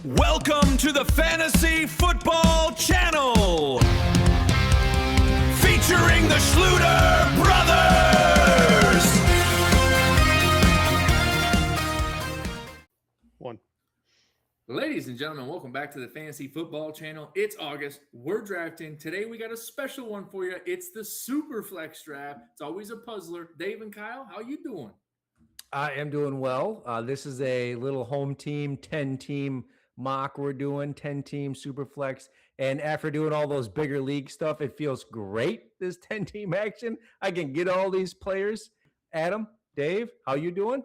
Welcome to the Fantasy Football Channel, featuring the Schluter Brothers. Ladies and gentlemen, welcome back to the Fantasy Football Channel. It's August. We're drafting. Today we got a special one for you. It's the Superflex draft. It's always a puzzler. Dave and Kyle, how you doing? I am doing well. This is a little home team, 10-team mock we're doing, 10-team Superflex. And after doing all those bigger league stuff, it feels great, this 10-team action. I can get all these players. Adam, Dave, how you doing?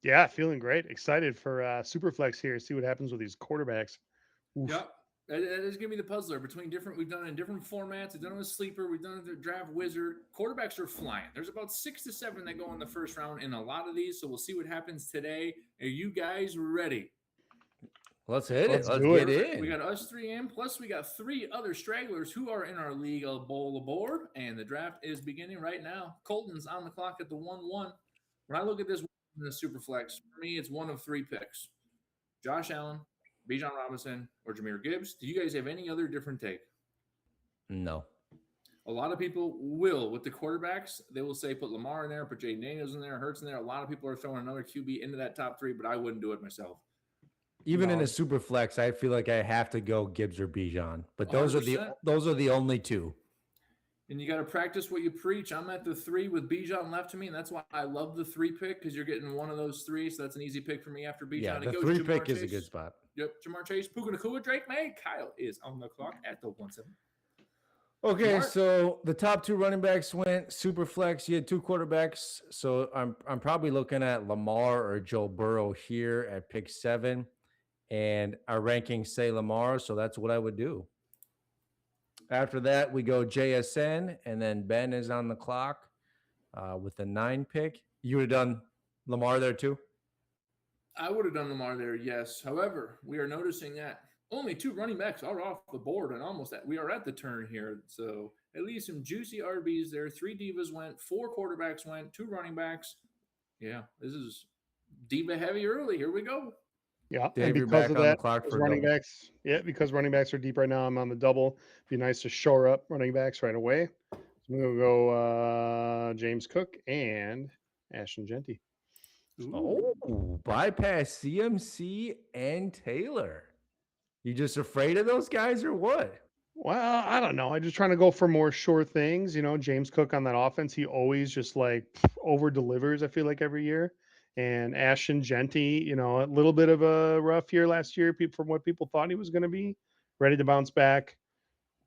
Yeah, feeling great. Excited for Superflex here. See what happens with these quarterbacks. Oof. Yep. That is going to be the puzzler between different. We've done it in different formats. We've done it with Sleeper. We've done it with Draft Wizard. Quarterbacks are flying. There's about 6 to 7 that go in the first round in a lot of these. So we'll see what happens today. Are you guys ready? Let's hit it. Let's do get in. We got us 3 in, plus we got 3 other stragglers who are in our league bowl aboard, and the draft is beginning right now. Colton's on the clock at the 1-1. When I look at this in the Superflex, for me, it's one of 3 picks: Josh Allen, Bijan Robinson, or Jahmyr Gibbs. Do you guys have any other different take? No. A lot of people will with the quarterbacks. They will say put Lamar in there, put Jaden Daniels in there, Hurts in there. A lot of people are throwing another QB into that top 3, but I wouldn't do it myself. Even in a Superflex, I feel like I have to go Gibbs or Bijan. But those 100%. are the only 2. And you got to practice what you preach. I'm at the 3 with Bijan left to me, and that's why I love the 3 pick, because you're getting one of those 3. So that's an easy pick for me after Bijan. Yeah, It the goes 3 Jamar pick is a Chase. good spot. Yep, Jamar Chase, Puka Nacua, Drake May. Kyle is on the clock at the 1-7. Okay, Mark? so the top 2 running backs went Superflex. You had 2 quarterbacks, so I'm probably looking at Lamar or Joe Burrow here at pick 7, and our rankings say Lamar, so that's what I would do. After that, we go JSN, and then Ben is on the clock with the 9 pick. You would have done Lamar there too? I would have done Lamar there, yes. However, we are noticing that only 2 running backs are off the board, and we are at the turn here. So at least some juicy RBs there. 3 divas went, 4 quarterbacks went, 2 running backs. Yeah, this is diva heavy early. Here we go. Yeah, Dave, and you're because back of on the that, clock for running double. backs. Yeah, because running backs are deep right now. I'm on the double. Be nice to shore up running backs right away. So I'm gonna go James Cook and Ashton Genty. Oh, bypass CMC and Taylor. You just afraid of those guys or what? Well, I don't know. I'm just trying to go for more sure things. You know, James Cook on that offense, he always just like over delivers, I feel like, every year. And Ashton Genty, you know, a little bit of a rough year last year from what people thought he was going to be. Ready to bounce back.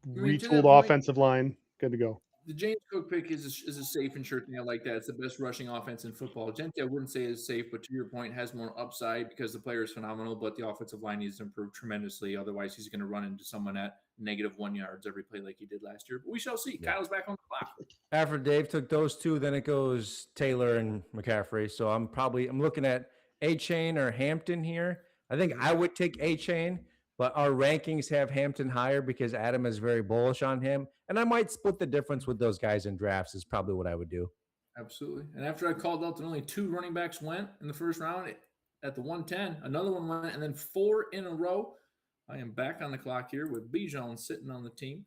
mean, to that Retooled point- offensive line. Good to go. The James Cook pick is a safe and sure thing. I like that. It's the best rushing offense in football. Genty, I wouldn't say is safe, but to your point, has more upside because the player is phenomenal, but the offensive line needs to improve tremendously. Otherwise, he's going to run into someone at -1 yards every play like he did last year. But we shall see. Yeah. Kyle's back on the clock. After Dave took those 2, then it goes Taylor and McCaffrey. So I'm looking at A-Chain or Hampton here. I think I would take A-Chain, but our rankings have Hampton higher because Adam is very bullish on him. And I might split the difference with those guys in drafts is probably what I would do. Absolutely. And after I called out that only 2 running backs went in the first round at the 110, another one went, and then 4 in a row. I am back on the clock here with Bijan sitting on the team.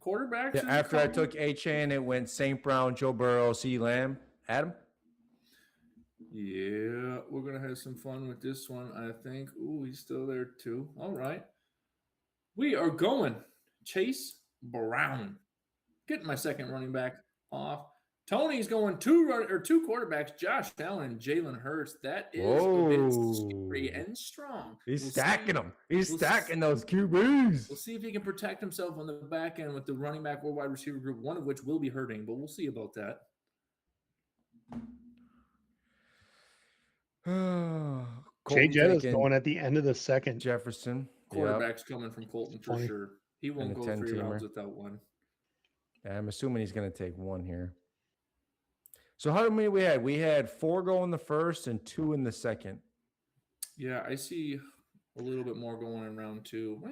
Quarterbacks. Yeah, after I took A-Chain, it went St. Brown, Joe Burrow, CeeDee Lamb. Adam? Yeah, we're going to have some fun with this one, I think. Ooh, he's still there too. All right. We are going Chase Brown. Getting my second running back off. Tony's going 2 quarterbacks, Josh Allen and Jalen Hurts. That is a bit scary and strong. He's We'll stacking see. them. He's We'll stacking see. those QBs. We'll see if he can protect himself on the back end with the running back or wide receiver group, one of which will be hurting, but we'll see about that. Jay Jettis going at the end of the second. Jefferson. Quarterback's coming from Colton for 20. sure. He won't And a go 3 10-teamer. rounds without one. Yeah, I'm assuming he's going to take 1 here. So how many we had? We had 4 go in the first and 2 in the second. Yeah, I see a little bit more going in round 2.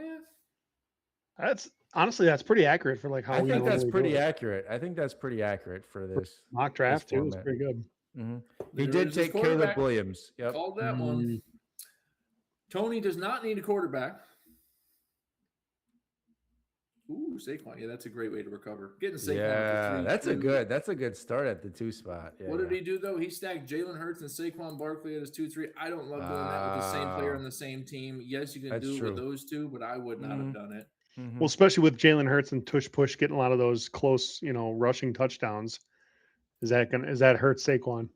That's pretty accurate for like how I we think that's normally pretty do it. accurate. I think that's pretty accurate for this. Mock draft too. It's format. pretty good. He There did is his take Caleb quarterback. Williams. Yep. Called that one. Tony does not need a quarterback. Ooh, Saquon. Yeah, that's a great way to recover. Getting Saquon Yeah, for 3. that's a good start at the 2 spot. Yeah, What did he do though? He stacked Jalen Hurts and Saquon Barkley at his 2-3. I don't love doing that with the same player on the same team. Yes, you can That's do it true. with those two, but I would not have done it. Mhm. Well, especially with Jalen Hurts and Tush Push getting a lot of those close, rushing touchdowns. Is that hurt Saquon?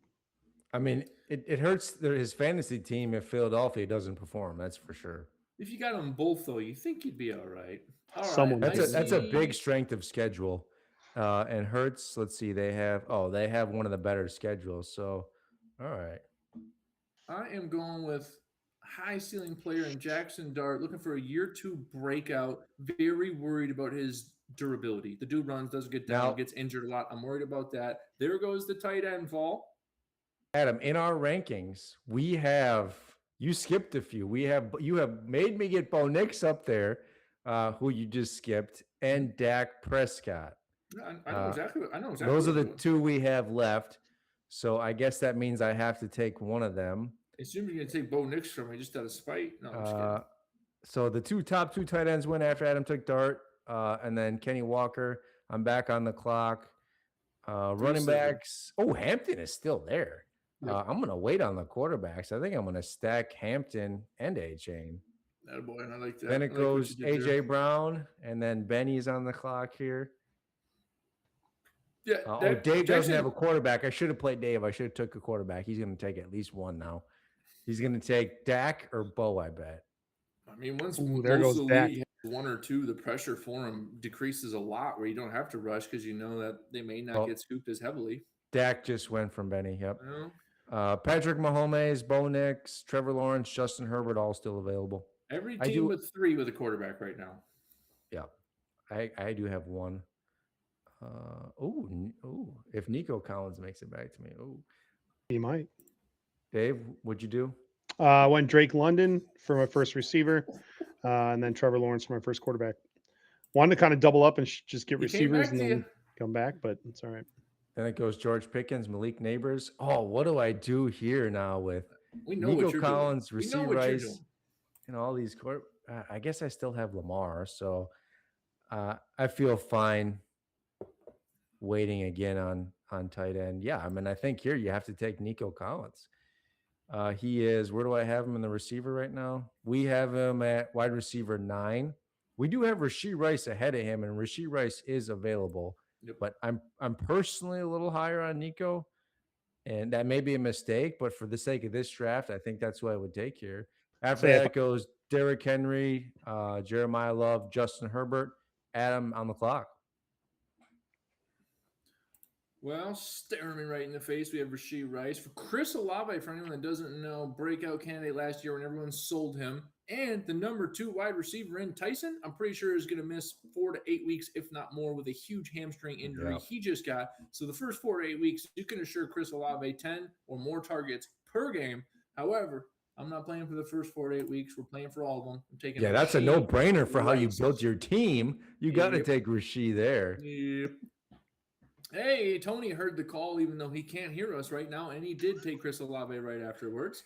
I mean, it hurts his fantasy team if Philadelphia doesn't perform. That's for sure. If you got them both though, you think you'd be all right. All right. Someone That's a big see- strength of schedule. And Hurts, let's see, they have one of the better schedules. So, all right. I am going with high ceiling player in Jackson Dart, looking for a year 2 breakout. Very worried about his durability. The dude runs, doesn't get down, Now- gets injured a lot. I'm worried about that. There goes the tight end fall. Adam, in our rankings, you skipped a few. You have made me get Bo Nix up there, who you just skipped, and Dak Prescott. I know exactly. Those are what the 2 we have left. So I guess that means I have to take one of them. Assuming you're gonna take Bo Nix from me just out of spite. No, I'm just kidding. So the top two tight ends went after Adam took Dart, and then Kenny Walker. I'm back on the clock. Running 3-7. backs. Oh, Hampton is still there. Yep. I'm gonna wait on the quarterbacks. I think I'm gonna stack Hampton and A-Chain. Attaboy, I like that. Then I it like what goes you did AJ there. Brown, and then Benny's on the clock here. Yeah, Dave doesn't have a Jackson- quarterback. I should have played Dave. I should have took a quarterback. He's gonna take at least one now. He's gonna take Dak or Bo, I bet. I mean, once Ooh, there most goes of the Dak. league has 1 or 2, the pressure for him decreases a lot. Where you don't have to rush because you know that they may not Well- get scooped as heavily. Dak just went from Benny. Yep. You know? Patrick Mahomes, Bo Nix, Trevor Lawrence, Justin Herbert, all still available. Every I team do- with 3 with a quarterback right now. Yeah, I do have one. If Nico Collins makes it back to me. Oh, He might. Dave, what'd you do? I went Drake London for my first receiver, and then Trevor Lawrence for my first quarterback. Wanted to kind of double up and just get He came receivers back and to then you. come back, but it's all right. Then it goes George Pickens, Malik Neighbors. Oh, what do I do here now with We know Nico what you're Collins, doing. We know Rasheed what you're Rice, doing. and all these I guess I still have Lamar, so I feel fine waiting again on tight end. Yeah, I mean, I think here you have to take Nico Collins. He is, where do I have him in the receiver right now? We have him at wide receiver 9. We do have Rasheed Rice ahead of him, and Rasheed Rice is available. Yep. But I'm personally a little higher on Nico, and that may be a mistake, but for the sake of this draft, I think that's what I would take here. After Say if- that goes Derrick Henry, Jeremiah Love, Justin Herbert, Adam on the clock. Well, staring me right in the face, we have Rasheed Rice. For Chris Olave, for anyone that doesn't know, breakout candidate last year when everyone sold him. And the number 2 wide receiver in Tyson, I'm pretty sure is going to miss 4 to 8 weeks, if not more, with a huge hamstring injury Yep. he just got. So the first 4 to 8 weeks, you can assure Chris Olave 10 or more targets per game. However, I'm not playing for the first 4 to 8 weeks. We're playing for all of them. I'm taking Yeah, that's a Rasheed no-brainer for how you Rice. built your team. You got to Yep. take Rasheed there. Yep. Hey, Tony heard the call, even though he can't hear us right now, and he did take Chris Olave right afterwards.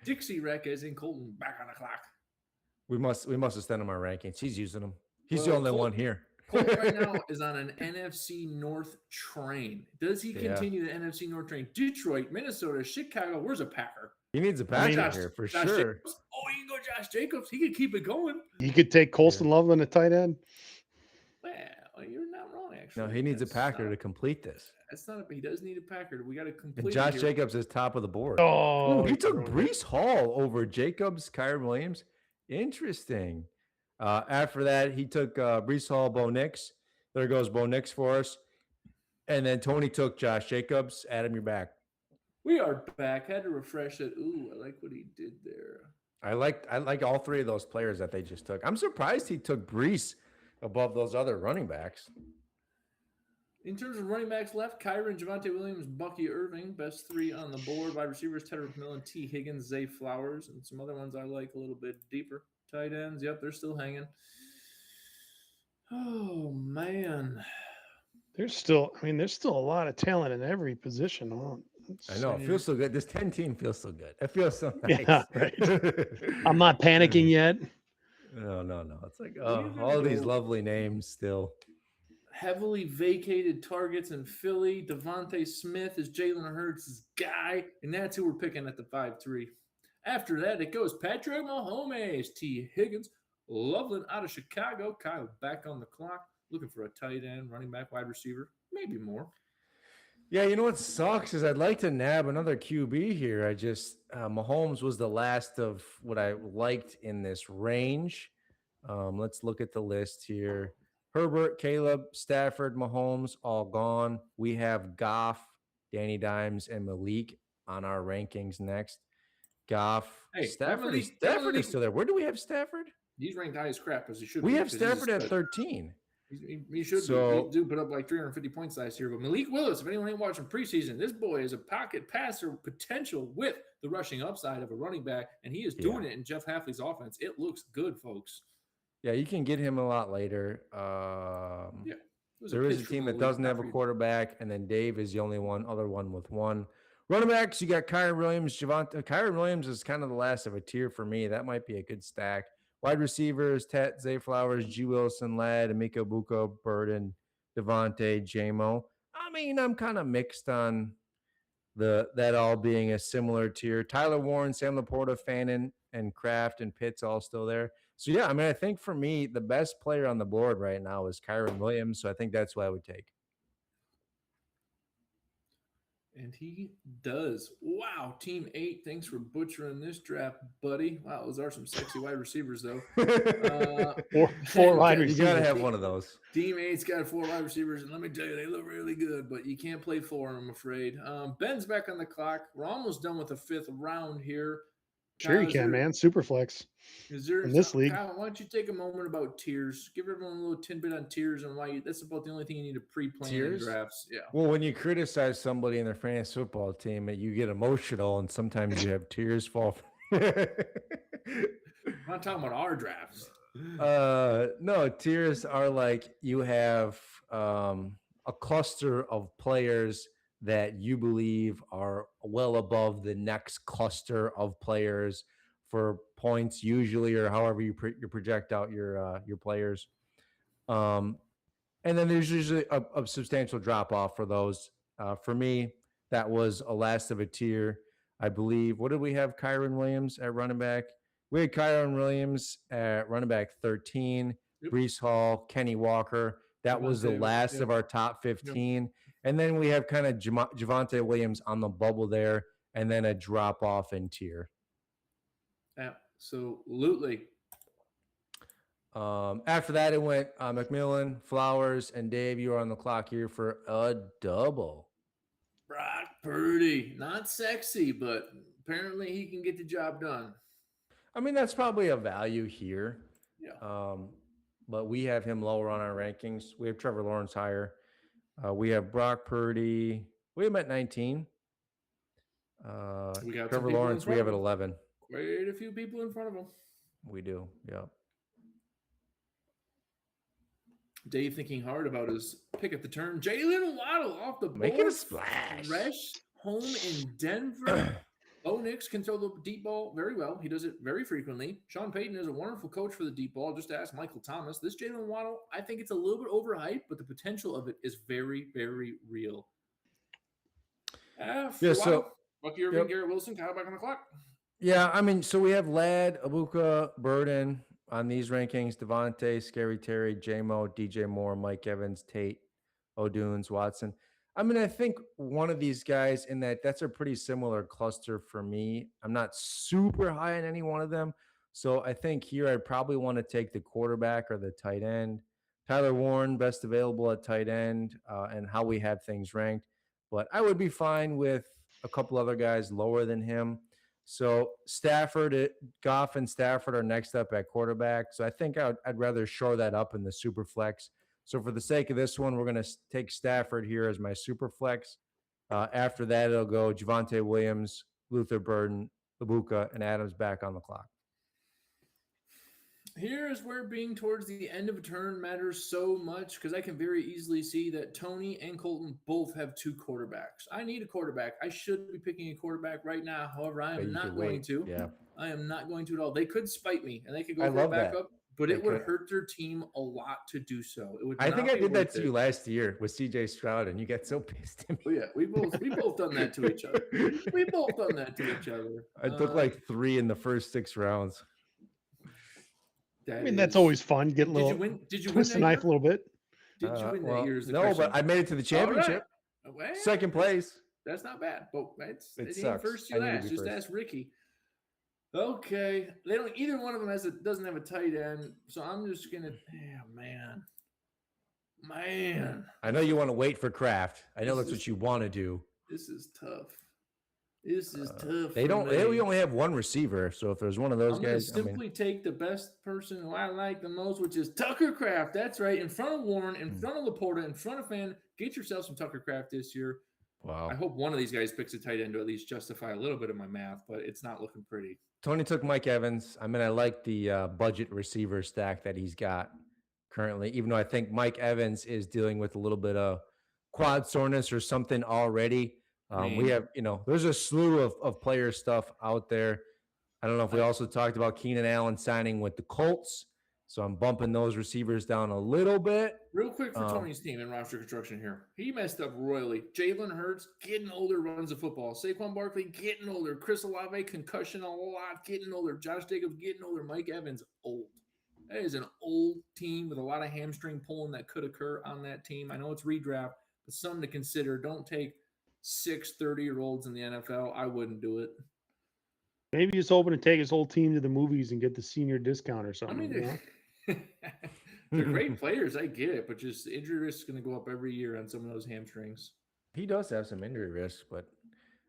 Dixie Wreck as in Colton back on the clock. We must have sent him our rankings. He's using them. He's the Well, only one Colt- here. Colton right now is on an NFC North train. Does he Yeah. continue the NFC North train? Detroit, Minnesota, Chicago. Where's a Packer? He needs a packer Josh- here for Josh sure. Jacobs. Oh, you can go Josh Jacobs. He could keep it going. You could take Colston Love on a tight end. Well, you're not wrong, actually. No, he needs a That's packer not- to complete this. That's not. He does need a Packer. We got to complete. And it Josh here. Jacobs is top of the board. Oh, Ooh, he took Brees Hall over Jacobs, Kyron Williams. Interesting. After that, he took Brees Hall, Bo Nix. There goes Bo Nix for us. And then Tony took Josh Jacobs. Adam, you're back. We are back. Had to refresh it. Ooh, I like what he did there. I like all 3 of those players that they just took. I'm surprised he took Brees above those other running backs. In terms of running backs left, Kyron, Javonte Williams, Bucky Irving, best 3 on the board. Wide receivers, Tedrick McMillan, T. Higgins, Zay Flowers, and some other ones I like a little bit deeper. Tight ends, yep, they're still hanging. Oh, man. there's still a lot of talent in every position. I know. It feels so good. This 10 team feels so good. It feels so nice. Yeah, right. I'm not panicking yet. No. It's like We're gonna all these go- lovely names still. Heavily vacated targets in Philly. Devontae Smith is Jalen Hurts' guy, and that's who we're picking at the 5-3. After that, it goes Patrick Mahomes, T. Higgins, Loveland out of Chicago, Kyle back on the clock, looking for a tight end, running back, wide receiver, maybe more. Yeah, you know what sucks is I'd like to nab another QB here. I just Mahomes was the last of what I liked in this range. Let's look at the list here. Herbert, Caleb, Stafford, Mahomes, all gone. We have Goff, Danny Dimes, and Malik on our rankings next. Goff, Hey, Stafford, Malik- Stafford Malik- is still there. Where do we have Stafford? He's ranked high as crap as he should We be. have 'cause he's Stafford at stud. 13. He should So- be. He do put up like 350 points last year. But Malik Willis, if anyone ain't watching preseason, this boy is a pocket passer potential with the rushing upside of a running back, and he is doing it in Jeff Hafley's offense. It looks good, folks. Yeah, you can get him a lot later. It was There is pitch a from team the that league, doesn't not have for a you. quarterback, and then Dave is the only other one with one. Running backs, you got Kyron Williams, Javante. Kyron Williams is kind of the last of a tier for me. That might be a good stack. Wide receivers, Tet, Zay Flowers, G. Wilson, Ladd, Amika Buko, Burden, Devontae, JMO. I mean, I'm kind of mixed on that all being a similar tier. Tyler Warren, Sam Laporta, Fannin, and Kraft and Pitts all still there. So yeah, I mean, I think for me, the best player on the board right now is Kyron Williams. So I think that's what I would take. And he does. Wow, Team 8, thanks for butchering this draft, buddy. Wow, those are some sexy wide receivers, though. Four wide You receivers. gotta have one of those. Team 8's got 4 wide receivers, and let me tell you, they look really good, but you can't play 4, I'm afraid. Ben's back on the clock. We're almost done with the 5th round here. Sure, you Kyle, can, man. Superflex. Is there in this league. Kyle, why don't you take a moment about tiers? Give everyone a little tidbit on tiers and why that's about the only thing you need to pre-plan in Tiers? drafts. Yeah. Well, when you criticize somebody in their fantasy football team, you get emotional, and sometimes you have tears fall. I'm not talking about our drafts. No, tiers are like you have a cluster of players that you believe are well above the next cluster of players for points, usually, or however you project out your players. And then there's usually a substantial drop off for those. For me, that was a last of a tier, I believe. What did we have? Kyron Williams at running back. We had Kyron Williams at running back 13, Yep. Brees Hall, Kenny Walker. That was the Javonte, last yeah. of our top 15. And then we have kind of Javonte Williams on the bubble there, and then a drop off in tier. Absolutely. After that, it went McMillan, Flowers, and Dave. You are on the clock here for a double. Brock Purdy, not sexy, but apparently he can get the job done. I mean, that's probably a value here. Yeah. But we have him lower on our rankings. We have Trevor Lawrence higher. We have Brock Purdy. We have him at 19. We got some Trevor people in Lawrence, we front have of at him. 11. Quite a few people in front of him. We do. Yeah. Dave thinking hard about his pick at the turn. Jalen Waddle off the board. Making a splash. Fresh home in Denver. Bo Nix can throw the deep ball very well. He does it very frequently. Sean Payton is a wonderful coach for the deep ball. Just ask Michael Thomas. This Jalen Waddle, I think it's a little bit overhyped, but the potential of it is very, very real. Yeah, so- Bucky Irving, yep. Garrett Wilson, Kyle back on the clock. Yeah, I mean, so we have Ladd, Abuka, Burden on these rankings. Devontae, Scary Terry, J-Mo, DJ Moore, Mike Evans, Tate, O'Dunes, Watson. I mean, I think one of these guys in that's a pretty similar cluster for me. I'm not super high on any one of them. So I think here I'd probably want to take the quarterback or the tight end. Tyler Warren, best available at tight end, and how we have things ranked. But I would be fine with a couple other guys lower than him. So Stafford, Goff and Stafford are next up at quarterback. So I think I'd rather shore that up in the super flex. So for the sake of this one, we're going to take Stafford here as my super flex. After that, it'll go Javonte Williams, Luther Burden, Labuka, and Adams back on the clock. Here's where being towards the end of a turn matters so much because I can very easily see that Tony and Colton both have 2 quarterbacks. I need a quarterback. I should be picking a quarterback right now. However, I But am you not could going wait. to. Yeah. I am not going to at all. They could spite me and they could I go for a love that. backup, but They it would could. hurt their team a lot to do so. It would. I think not I be did that worth to you it. last year with CJ Stroud, and you got so pissed at me. Oh yeah, we both done that to each other. We both done that to each other. I took like 3 in the first 6 rounds. I mean, that's always fun. Get a Did little you win? Did you win twist the that knife a year? little bit. Did you win Well, that year? Is the no, question. but I made it to the championship. All right. Well, Second place. That's not bad, but It it ain't sucks. first I you need to last. be Just first. ask Ricky. Okay, they don't. Either one of them doesn't have a tight end, so I'm just gonna. Man, I know you want to wait for Kraft. I know This that's is- what you want to do. this is tough. This is tough. They for don't. me. We only have one receiver, so if there's one of those I'm gonna guys, I mean, simply take the best person who I like the most, which is Tucker Kraft. That's right, in front of Warren, in front of Laporta, in front of Fan. Get yourself some Tucker Kraft this year. wow. I hope one of these guys picks a tight end to at least justify a little bit of my math, but it's not looking pretty. Tony took Mike Evans. I mean, I like the budget receiver stack that he's got currently, even though I think Mike Evans is dealing with a little bit of quad soreness or something already. We Man. have, there's a slew of player stuff out there. I don't know if we also talked about Keenan Allen signing with the Colts. So I'm bumping those receivers down a little bit. Real quick for Um, Tony's team in roster construction here. He messed up royally. Jalen Hurts getting older, runs the football. Saquon Barkley getting older. Chris Olave concussion a lot, getting older. Josh Jacobs getting older. Mike Evans old. That is an old team with a lot of hamstring pulling that could occur on that team. I know it's redraft, but something to consider. Don't take 6 30-year-olds in the NFL. I wouldn't do it. Maybe he's hoping to take his whole team to the movies and get the senior discount or I something. mean, you know? they're great players. I get it, but just injury risk is going to go up every year on some of those hamstrings. He does have some injury risk, but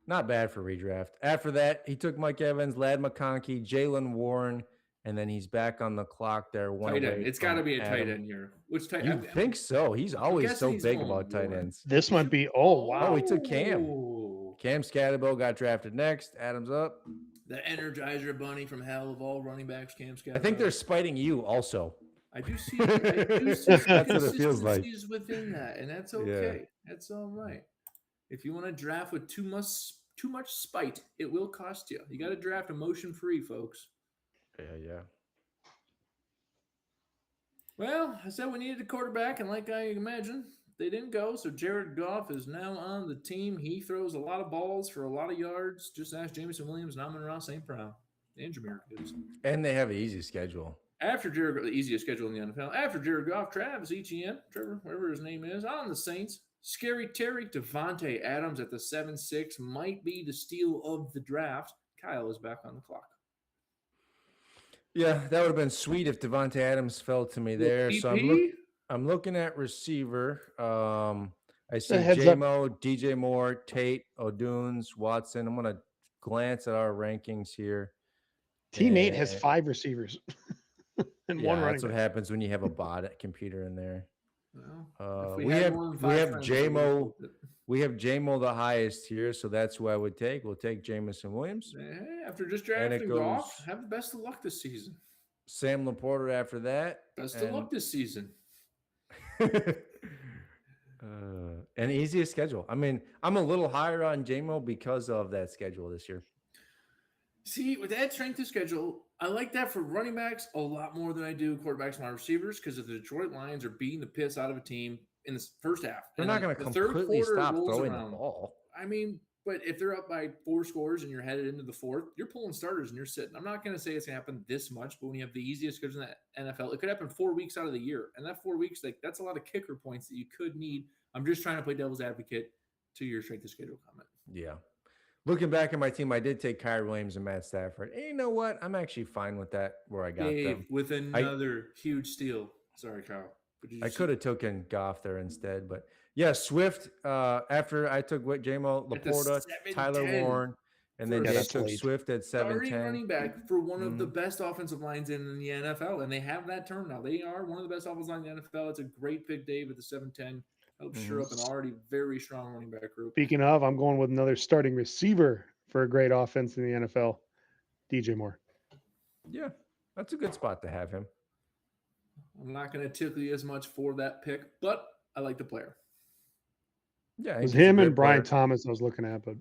not bad for redraft. After that, he took Mike Evans, Lad McConkey, Jalen Warren, and then he's back on the clock there. One Tight away end. It's got to from be a tight Adam. end here. Which tight You end? think so? He's always guessing so he's big going about tight Warren. ends. This might be. Oh wow! he took Cam. Oh, Cam Scatterbo got drafted next. Adams up. the Energizer Bunny from hell of all running backs, Cam Scott. I think they're spiting you also. I do see. I do see some That's what it feels like. consistencies within that, and that's okay. That's all right. If you want to draft with too much spite, it will cost you. You got to draft emotion free, folks. Yeah. Well, I said we needed a quarterback, and like I imagined, they didn't go. So Jared Goff is now on the team. He throws a lot of balls for a lot of yards. Just ask Jameson Williams, Amon Ross, St. Brown, and Jameer Gibbs. And they have an easy schedule. After Jared, the easiest schedule in the NFL. After Jared Goff, Travis Etienne, Trevor, whatever his name is, on the Saints. Scary Terry, Devontae Adams at the 7-6 might be the steal of the draft. Kyle is back on the clock. Yeah, that would have been sweet if Devontae Adams fell to me there. So PP? I'm looking at receiver. I see heads up. J-Mo, DJ Moore, Tate, O'Dunes, Watson. I'm going to glance at our rankings here. Team 8 has And- 5 receivers and Yeah, one running that's what back. happens when you have a bot computer in there. Well, if We had have more than we five have friends, J-Mo. We have J-Mo the highest here, so that's who I would take. We'll take Jamison Williams. Hey, after just And it drafting Goff, goes- have the best of luck this season. Sam Laporta after that. Best of luck this season. An easiest schedule. I mean, I'm a little higher on J-Mo because of that schedule this year. See, with that strength of schedule, I like that for running backs a lot more than I do quarterbacks and wide receivers because the Detroit Lions are beating the piss out of a team in the first half. They're And not then going to the third completely quarter stop rolls throwing around. the ball. I mean, but if they're up by 4 scores and you're headed into the fourth, you're pulling starters and you're sitting. I'm not going to say it's going to happen this much, but when you have the easiest schedule in the NFL, it could happen 4 weeks out of the year. And that 4 weeks, that's a lot of kicker points that you could need. I'm just trying to play devil's advocate to your strength of schedule comment. Yeah. Looking back at my team, I did take Kyrie Williams and Matt Stafford. And you know what? I'm actually fine with that where I got Dave, them. with another huge steal. Sorry, Kyle. But did you I see- could have taken Goff there instead, but yeah, Swift. After I took J-Mo, At the Laporta, Tyler 7-10. Warren, and then Yeah, they that's took late. Swift at Starting 7-10. running back for one of the best offensive lines in the NFL, and they have that term now. They are one of the best offensive lines in the NFL. It's a great pick, Dave, at the 7-10. Helps shore up an already very strong running back group. Speaking of, I'm going with another starting receiver for a great offense in the NFL, DJ Moore. Yeah, That's a good spot to have him. I'm not going to tickle you as much for that pick, but I like the player. Yeah, I It was think he's a him great and Brian player. Thomas I was looking at, but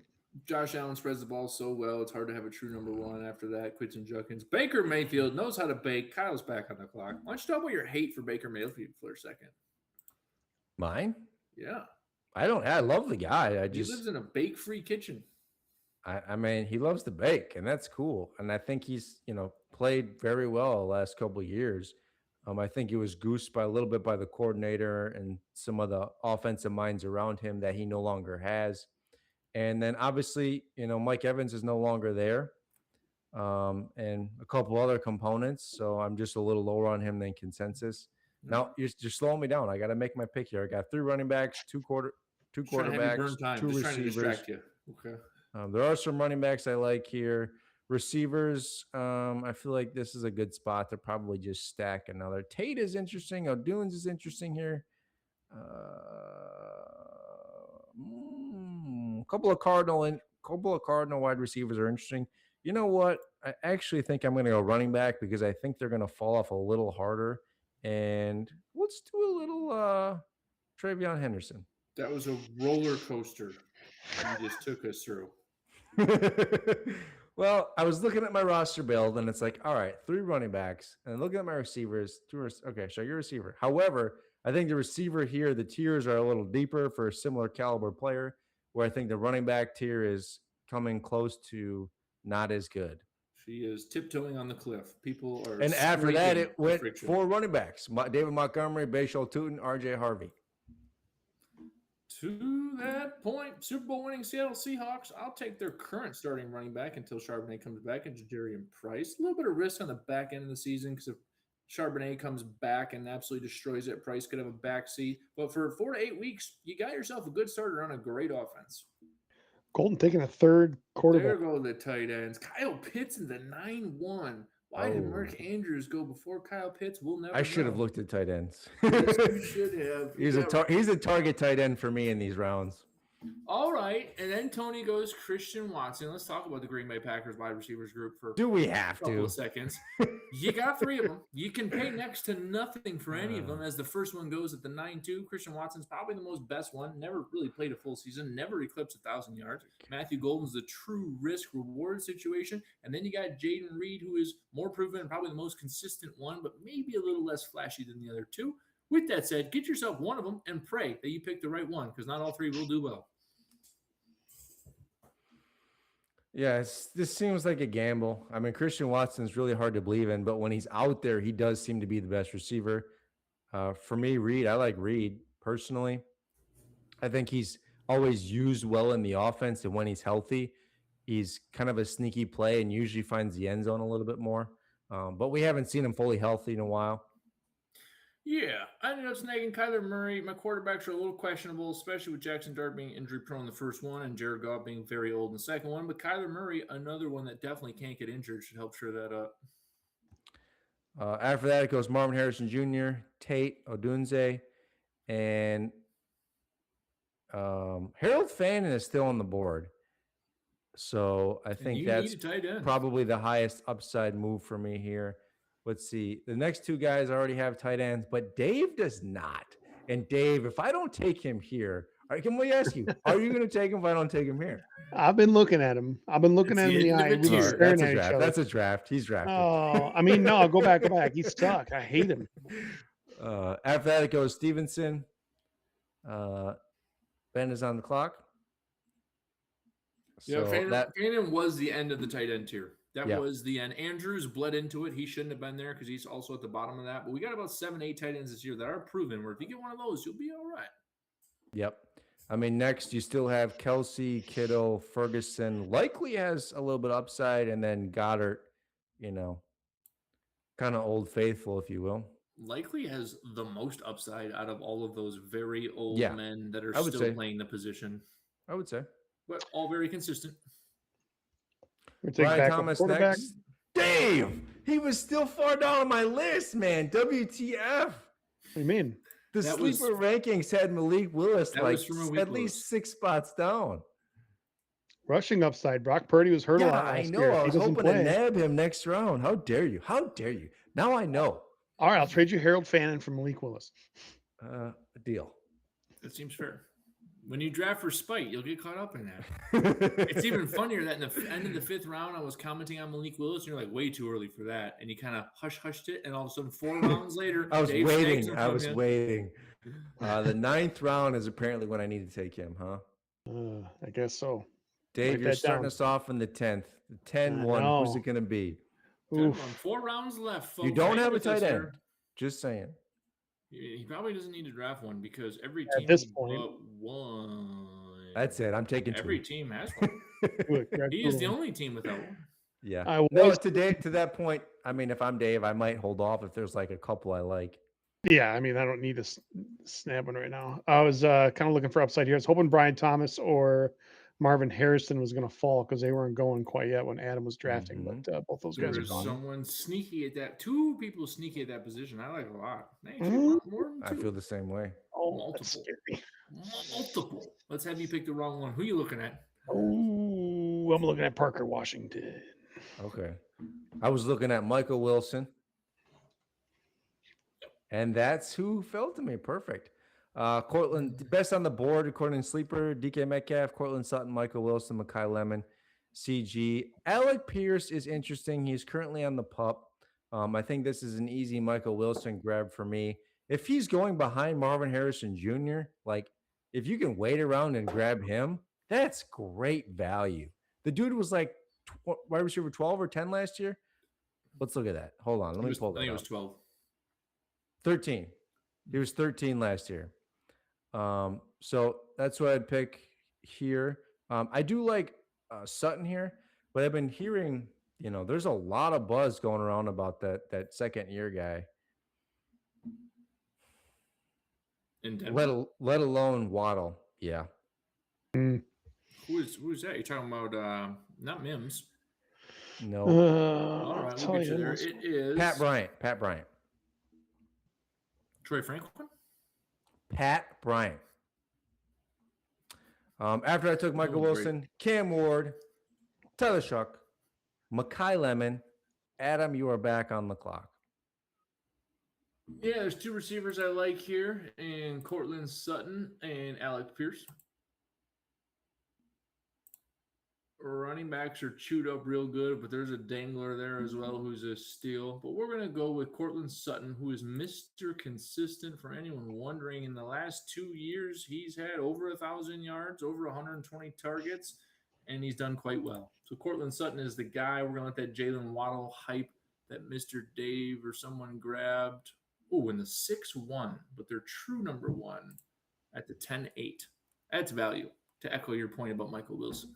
Josh Allen spreads the ball so well, it's hard to have a true number one after that. Quinton Judkins. Baker Mayfield knows how to bake. Kyle's back on the clock. Why don't you talk about your hate for Baker Mayfield for a second? Mine? Yeah. I love the guy. He lives in a bake-free kitchen. I mean, he loves to bake, and that's cool. And I think he's, played very well the last couple of years. I think he was goosed by a little bit by the coordinator and some of the offensive minds around him that he no longer has. And then obviously, Mike Evans is no longer there, and a couple other components. So I'm just a little lower on him than consensus. Now you're slowing me down. I got to make my pick here. I got 3 running backs, two quarterbacks, 2 Just trying to receivers. distract you. Okay. There are some running backs I like here. Receivers, I feel like this is a good spot to probably just stack another. Tate is interesting. O'Dunes is interesting here. A couple of Cardinal wide receivers are interesting. You know what? I actually think I'm going to go running back because I think they're going to fall off a little harder. And let's do a little Travion Henderson. That was a roller coaster you just took us through. Well, I was looking at my roster build, and it's like, all right, 3 running backs, and looking at my receivers, okay, so you're a receiver. However, I think the receiver here, the tiers are a little deeper for a similar caliber player, where I think the running back tier is coming close to not as good. She is tiptoeing on the cliff. People are. And after that, it went friction. 4 running backs: David Montgomery, Bashal Tutin, R.J. Harvey. To that point, Super Bowl winning Seattle Seahawks, I'll take their current starting running back until Charbonnet comes back and Jadarian Price. A little bit of risk on the back end of the season because if Charbonnet comes back and absolutely destroys it, Price could have a backseat. But for 4 to 8 weeks, you got yourself a good starter on a great offense. Golden taking a third quarterback. There go the tight ends. Kyle Pitts in the 9-1. Why did Mark Andrews go before Kyle Pitts? We'll never know. I should have looked at tight ends. Yes, you should have. He's a target tight end for me in these rounds. All right, and then Tony goes Christian Watson. Let's talk about the Green Bay Packers wide receivers group for Do we have a couple to? of seconds. You got 3 of them. You can pay next to nothing for any of them. As the first one goes at the 9-2, Christian Watson's probably the most best one. Never really played a full season. Never eclipsed 1,000 yards. Matthew Golden's the true risk-reward situation. And then you got Jaden Reed, who is more proven and probably the most consistent one, but maybe a little less flashy than the other 2. With that said, get yourself one of them and pray that you pick the right one because not all 3 will do well. Yeah, this seems like a gamble. I mean, Christian Watson's really hard to believe in, but when he's out there, he does seem to be the best receiver. For me, Reed, I like Reed personally. I think he's always used well in the offense, and when he's healthy, he's kind of a sneaky play and usually finds the end zone a little bit more. But we haven't seen him fully healthy in a while. Yeah, I ended up snagging Kyler Murray. My quarterbacks are a little questionable, especially with Jackson Dart being injury-prone in the first one and Jared Goff being very old in the second one. But Kyler Murray, another one that definitely can't get injured, should help shore that up. After that, it goes Marvin Harrison Jr., Tate, Odunze, and Harold Fannin is still on the board. So I think that's probably the highest upside move for me here. Let's see. The next 2 guys already have tight ends, but Dave does not. And Dave, if I don't take him here, can we ask you, are you going to take him if I don't take him here? I've been looking at him. I've been looking at him in the eye. That's a draft. That's a draft. He's drafted. Oh, I mean, no, go back. He's stuck. I hate him. After that, it goes Stevenson. Ben is on the clock. Yeah, Fannin was the end of the tight end tier. That was the end. Andrews bled into it. He shouldn't have been there because he's also at the bottom of that. But we got about 7, 8 tight ends this year that are proven where if you get one of those, you'll be all right. Yep. I mean, next you still have Kelsey, Kittle, Ferguson. Likely has a little bit of upside, and then Goddard, kind of old faithful, if you will. Likely has the most upside out of all of those very old men that are still playing the position. I would say. But all very consistent. Brian Thomas next. Dave, he was still far down on my list, man. WTF? What do you mean? The sleeper rankings had Malik Willis at least 6 spots down. rushing upside. Brock Purdy was hurt a Yeah, lot I last know. year. If I he was doesn't hoping to play, nab him next round. How dare you? How dare you? Now I know. all right, I'll trade you Harold Fannin for Malik Willis. Deal. That seems fair. When you draft for spite, you'll get caught up in that. It's even funnier that in the end of the 5th round, I was commenting on Malik Willis, and you're like, way too early for that. And you kind of hushed it, and all of a sudden, 4 rounds later, I was Dave snags waiting. him I from was you. waiting. The 9th round is apparently when I need to take him, huh? I guess so. Dave, Write you're that starting down. us off in the 10th. The 10-1. Who's know. it going to be? 10 Oof. round, 4 rounds left, folks. You don't Hang have a with us tight end. here. Just saying. He probably doesn't need to draft one because every At team this point. but one. That's it. I'm taking Every 2. team has one. Look, Greg He is the Poodle. only team without one. Yeah. I No, was- to that point, I mean, if I'm Dave, I might hold off if there's like a couple I like. Yeah, I mean, I don't need to snap one right now. I was kind of looking for upside here. I was hoping Brian Thomas or Marvin Harrison was going to fall because they weren't going quite yet when Adam was drafting. But both those guys are There's gone. someone sneaky at that. 2 people sneaky at that position. I like a lot. Actually, Mhm. more than 2. I feel the same way. Oh, that's multiple. scary. Multiple. Let's have you pick the wrong one. Who you looking at? Oh, I'm looking at Parker Washington. Okay. I was looking at Michael Wilson. And that's who fell to me. Perfect. Cortland, best on the board, according to Sleeper, DK Metcalf, Cortland Sutton, Michael Wilson, Mekhi Lemon, CG. Alec Pierce is interesting. He's currently on the pup. I think this is an easy Michael Wilson grab for me. If he's going behind Marvin Harrison Jr., like if you can wait around and grab him, that's great value. The dude was like wide receiver 12 or 10 last year. Let's look at that. Hold on. Let me pull I that think it up. was 12. 13. He was 13 last year. So that's what I'd pick here. I do like Sutton here, but I've been hearing, there's a lot of buzz going around about that second year guy. In Denver. Let alone Waddle. Yeah. Who is that? You're talking about not Mims. No. All I'll right, tell we'll get you you there. this. It is Pat Bryant. Troy Franklin. Pat Bryant. After I took Michael great. Wilson, Cam Ward, Tyler Shuck, Mekhi Lemon, Adam, you are back on the clock. Yeah, there's 2 receivers I like here, and Cortland Sutton and Alec Pierce. Running backs are chewed up real good, but there's a dangler there as well who's a steal. But we're going to go with Cortland Sutton, who is Mr. Consistent. For anyone wondering, in the last 2 years, he's had over 1,000 yards, over 120 targets, and he's done quite well. So Cortland Sutton is the guy. We're going to let that Jalen Waddle hype that Mr. Dave or someone grabbed. Oh, in the 6-1, but they're true number 1 at the 10-8. That's value, to echo your point about Michael Wilson.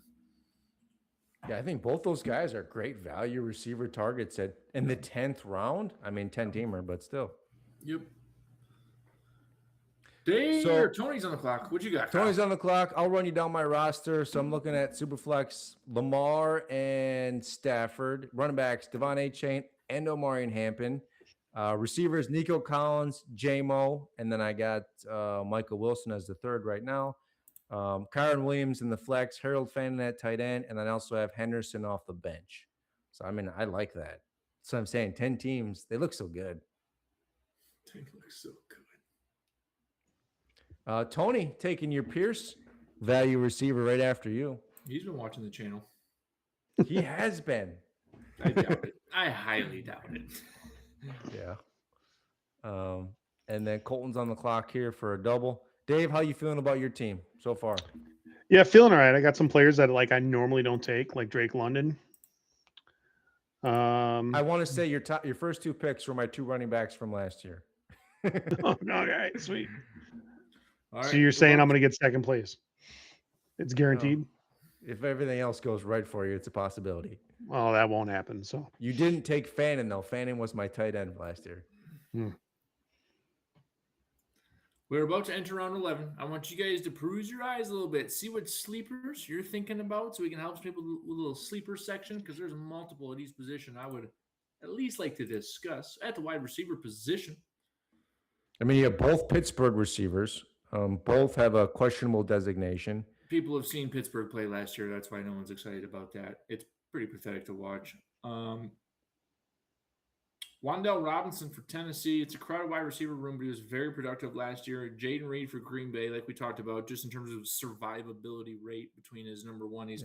Yeah, I think both those guys are great value receiver targets in the 10th round. I mean, 10-teamer, but still. Yep. Dave, So- Tony's on the clock. What you got? Kyle? Tony's on the clock. I'll run you down my roster. So I'm looking at Superflex, Lamar and Stafford. Running backs, Devon Achane and Omarion Hampton. Receivers, Nico Collins, J-Mo. And then I got Michael Wilson as the 3rd right now. Kyron Williams in the flex, Harold Fannin at tight end, and then I also have Henderson off the bench. So, I mean, I like that. So I'm saying 10 teams, they look so good. They look so good. Tony taking your Pierce value receiver right after you. He's been watching the channel. He has been. I doubt it. I highly doubt it. Yeah. And then Colton's on the clock here for a double. Dave, how you feeling about your team so far? Yeah, feeling all right. I got some players that I normally don't take, like Drake London. I want to say your first 2 picks were my 2 running backs from last year. Oh, no, all right, sweet. All So right, you're good saying luck. I'm going to get 2nd place? It's guaranteed. If everything else goes right for you, it's a possibility. Oh, that won't happen. So You didn't take Fannin, though. Fannin was my tight end last year. We're about to enter round 11. I want you guys to peruse your eyes a little bit, see what sleepers you're thinking about, so we can help people with a little sleeper section, because there's multiple at each position I would at least like to discuss. At the wide receiver position, I mean, you have both Pittsburgh receivers. Both have a questionable designation. People have seen Pittsburgh play last year. That's why no one's excited about that. It's pretty pathetic to watch. Wan'Dale Robinson for Tennessee. It's a crowded wide receiver room, but he was very productive last year. Jaden Reed for Green Bay, like we talked about, just in terms of survivability rate between his number one. He's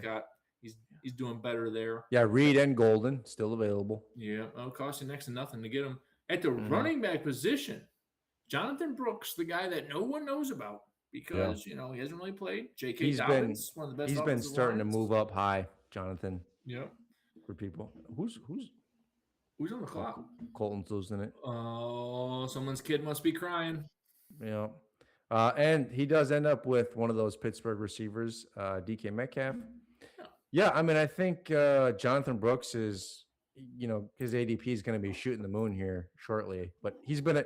doing better there. Yeah, Reed and Golden still available. Yeah, it'll cost you next to nothing to get him. At the running back position, Jonathan Brooks, the guy that no one knows about because he hasn't really played. J.K. Dobbins, one of the best. He's been starting to move up high, Jonathan. Yep. For people, who's on the clock? Colton's losing it. Oh, someone's kid must be crying. Yeah. And he does end up with one of those Pittsburgh receivers, DK Metcalf. Yeah, I mean, I think Jonathan Brooks is, his ADP is going to be shooting the moon here shortly. But he's been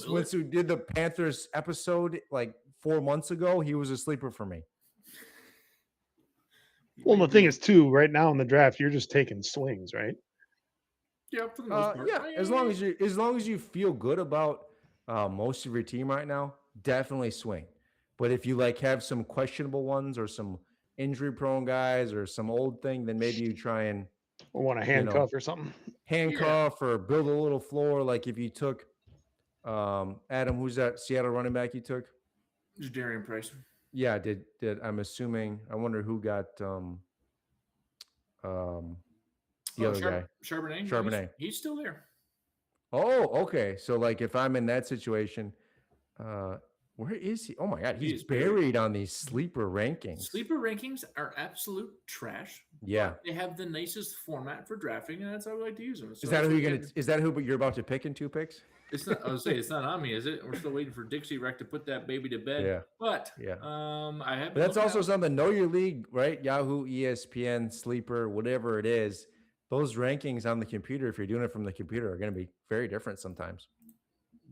once we did the Panthers episode like 4 months ago, he was a sleeper for me. Well, the thing is, too, right now in the draft, you're just taking swings, right? Yeah, for the most part. Yeah, as long as you feel good about most of your team right now, definitely swing. But if you have some questionable ones or some injury-prone guys or some old thing, then maybe you try and or want a handcuff or something. Handcuff or build a little floor. Like if you took Adam, who's that Seattle running back you took? Darian Price. Yeah, did I'm assuming. I wonder who got the other guy. Charbonnet. He's still there. Oh, okay. So if I'm in that situation, where is he? Oh my God, he's buried on these sleeper rankings. Sleeper rankings are absolute trash. Yeah, they have the nicest format for drafting, and that's how we like to use them. So is that who you're about to pick in 2 picks? It's not. I was saying it's not on me, is it? We're still waiting for Dixie Rec to put that baby to bed. Yeah, but I have. But that's also something. Know your league, right? Yahoo, ESPN, Sleeper, whatever it is. Those rankings on the computer, if you're doing it from the computer, are going to be very different sometimes.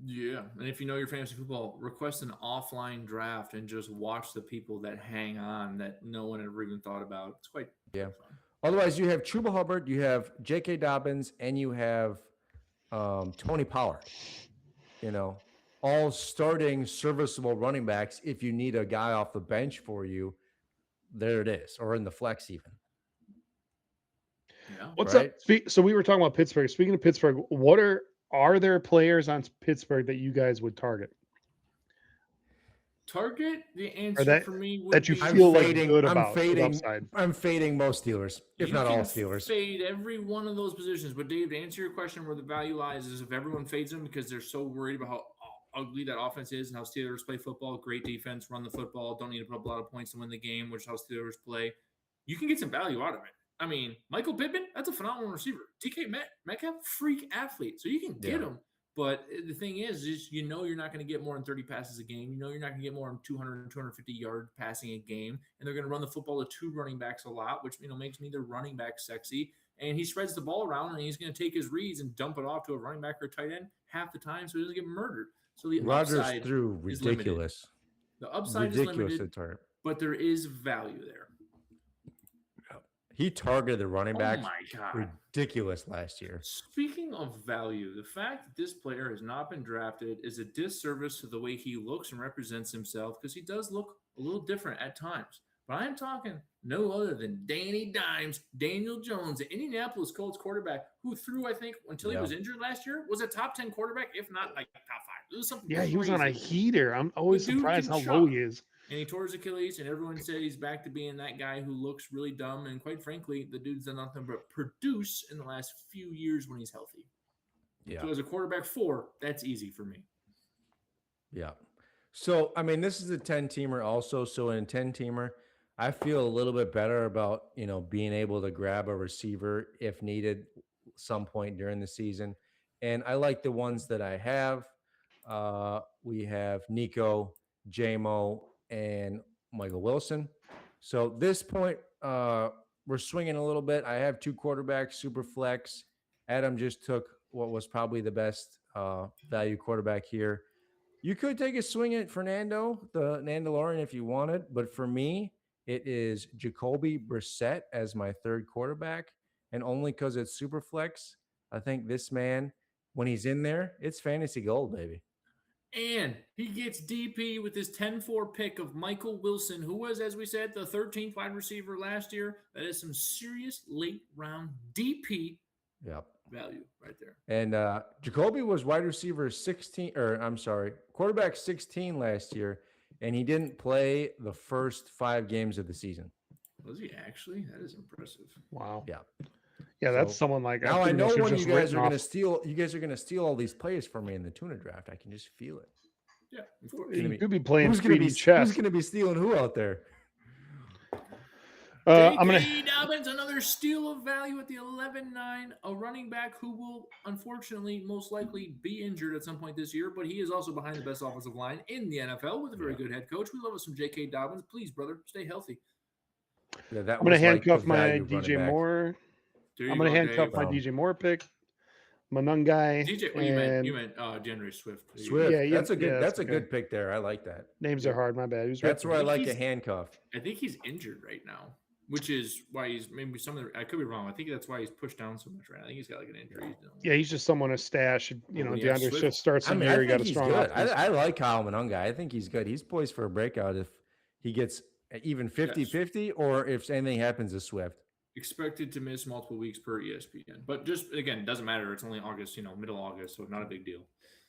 Yeah, and if you know your fantasy football, request an offline draft and just watch the people that hang on that no one ever even thought about. It's quite fun. Otherwise, you have Chuba Hubbard, you have J.K. Dobbins, and you have Tony Pollard. All starting serviceable running backs. If you need a guy off the bench for you, there it is, or in the flex even. Yeah. What's up? So we were talking about Pittsburgh. Speaking of Pittsburgh, what are there players on Pittsburgh that you guys would target? The answer for me would that you be feel good about. I'm fading most Steelers, if not all Steelers. Fade every one of those positions. But Dave, to answer your question, where the value lies is if everyone fades them because they're so worried about how ugly that offense is and how Steelers play football, great defense, run the football, don't need to put up a lot of points to win the game, which is how Steelers play. You can get some value out of it. I mean, Michael Pittman, that's a phenomenal receiver. DK Metcalf, freak athlete. So you can get him. But the thing is you're not going to get more than 30 passes a game. You're not going to get more than 200 and 250 yard passing a game. And they're going to run the football to 2 running backs a lot, which makes neither running back sexy. And he spreads the ball around, and he's going to take his reads and dump it off to a running back or tight end half the time so he doesn't get murdered. So the upside threw ridiculous. The upside is limited, but there is value there. He targeted the running back. Oh my God. Ridiculous last year. Speaking of value, the fact that this player has not been drafted is a disservice to the way he looks and represents himself because he does look a little different at times. But I'm talking no other than Danny Dimes, Daniel Jones, the Indianapolis Colts quarterback who threw, I think, until he was injured last year, was a top 10 quarterback, if not top 5. It was something crazy. He was on a heater. I'm always surprised how low he is. And he tore his Achilles, and everyone said he's back to being that guy who looks really dumb. And quite frankly, the dude's done nothing but produce in the last few years when he's healthy. Yeah. So as a quarterback 4, that's easy for me. Yeah. So, I mean, this is a 10-teamer also. So in a 10-teamer, I feel a little bit better about, being able to grab a receiver if needed some point during the season. And I like the ones that I have. We have Nico, J-Mo, and Michael Wilson. So this point, we're swinging a little bit. I have 2 quarterbacks, super flex. Adam just took what was probably the best value quarterback here. You could take a swing at Fernando, the Mandalorian, if you wanted. But for me, it is Jacoby Brissett as my 3rd quarterback. And only because it's super flex, I think this man, when he's in there, it's fantasy gold, baby. And he gets DP with his 10-4 pick of Michael Wilson, who was, as we said, the 13th wide receiver last year. That is some serious late round DP Yep. value right there. And Jacoby was wide receiver 16, or I'm sorry, quarterback 16 last year, and he didn't play the first 5 games of the season. Was he actually? That is impressive. Wow. Yeah. Yeah, that's So, someone like Now I pretty know much have when just you guys written are going to off- steal. You guys are going to steal all these players from me in the tuna draft. I can just feel it. Yeah, of course. You be- could be playing Who's going to 3D be chess. Who's going to be stealing who out there? I'm gonna. J.K. Dobbins, another steal of value at the 11-9. A running back who will, unfortunately, most likely be injured at some point this year, but he is also behind the best offensive line in the NFL with a very good head coach. We love us some J.K. Dobbins. Please, brother, stay healthy. Yeah, that I'm gonna was like the handcuff my value running DJ back. Moore. There you I'm gonna go, handcuff Dave. my Wow. DJ Moore pick. Manungai. DJ, and you meant DeAndre Swift. There you Swift. Yeah, that's a good. yeah, that's that's a okay. good pick there. I like that. names are hard. My bad. He was That's right where I think like a he's- handcuff. go. I think he's injured right now, which is why he's maybe some of the, I could be wrong. I think that's why he's pushed down so much right now. I think he's got like an injury. He's dealing with. Yeah, he's just someone to stash. You know, When you have DeAndre Swift- Swift starts I the mean, year. I He got think a he's strong good. offense. I like Kyle Manunga. I think he's good. He's poised for a breakout if he gets even 50-50 or if anything happens to Swift. Expected to miss multiple weeks per ESPN, but just again, it doesn't matter. It's only August, middle August, so not a big deal.